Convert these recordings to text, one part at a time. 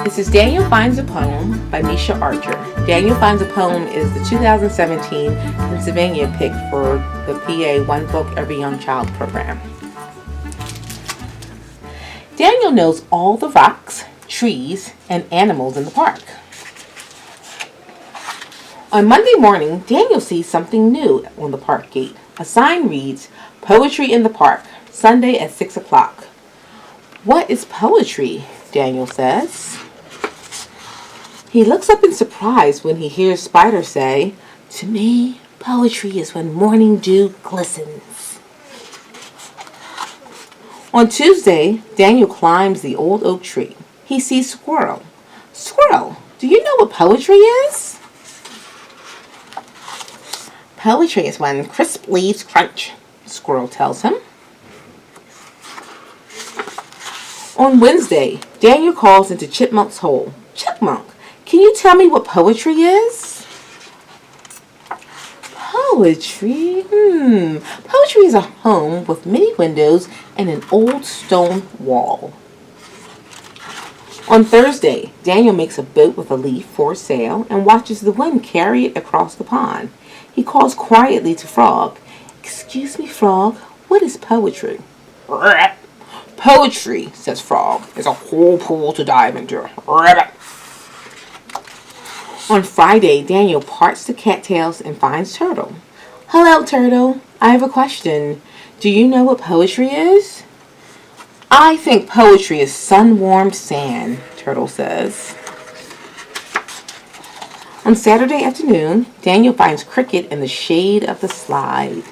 This is Daniel Finds a Poem by Micha Archer. Daniel Finds a Poem is the 2017 Pennsylvania pick for the PA One Book Every Young Child program. Daniel knows all the rocks, trees, and animals in the park. On Monday morning, Daniel sees something new on the park gate. A sign reads, "Poetry in the Park, Sunday at 6 o'clock. "What is poetry?" Daniel says. He looks up in surprise when he hears Spider say, "To me, poetry is when morning dew glistens." On Tuesday, Daniel climbs the old oak tree. He sees Squirrel. "Squirrel, do you know what poetry is?" "Poetry is when crisp leaves crunch," Squirrel tells him. On Wednesday, Daniel calls into Chipmunk's hole. "Chipmunk, can you tell me what poetry is?" Poetry? Poetry is a home with many windows and an old stone wall. On Thursday, Daniel makes a boat with a leaf for a sail and watches the wind carry it across the pond. He calls quietly to Frog. "Excuse me, Frog, what is poetry?" "Poetry," says Frog, "is a cool pool to dive into." On Friday, Daniel parts the cattails and finds Turtle. "Hello, Turtle. I have a question. Do you know what poetry is?" "I think poetry is sun-warmed sand," Turtle says. On Saturday afternoon, Daniel finds Cricket in the shade of the slide.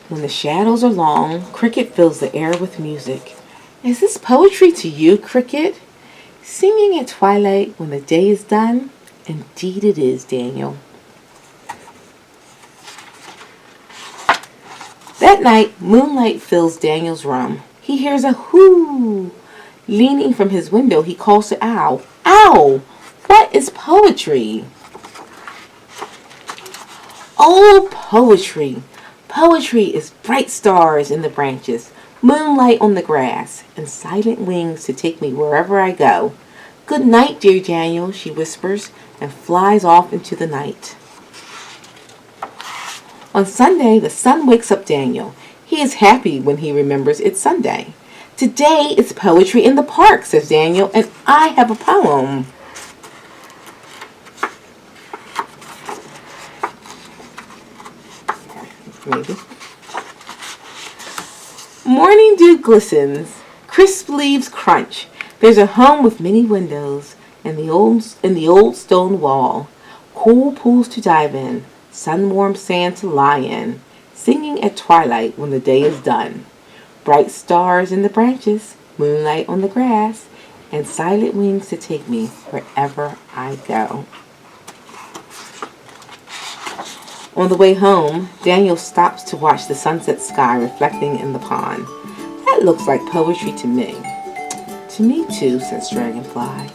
When the shadows are long, Cricket fills the air with music. "Is this poetry to you, Cricket?" "Singing at twilight when the day is done? Indeed it is, Daniel." That night, moonlight fills Daniel's room. He hears a whoo. Leaning from his window, he calls to Owl. "Owl, what is poetry?" "Oh, poetry. Poetry is bright stars in the branches, moonlight on the grass, and silent wings to take me wherever I go. Good night, dear Daniel," she whispers, and flies off into the night. On Sunday, the sun wakes up Daniel. He is happy when he remembers it's Sunday. "Today is poetry in the park," says Daniel, "and I have a poem." Maybe. Morning dew glistens, crisp leaves crunch. There's a home with many windows and the old stone wall. Cool pools to dive in, sun-warmed sand to lie in. Singing at twilight when the day is done. Bright stars in the branches, moonlight on the grass, and silent wings to take me wherever I go. On the way home, Daniel stops to watch the sunset sky reflecting in the pond. "That looks like poetry to me." "To me too," says Dragonfly.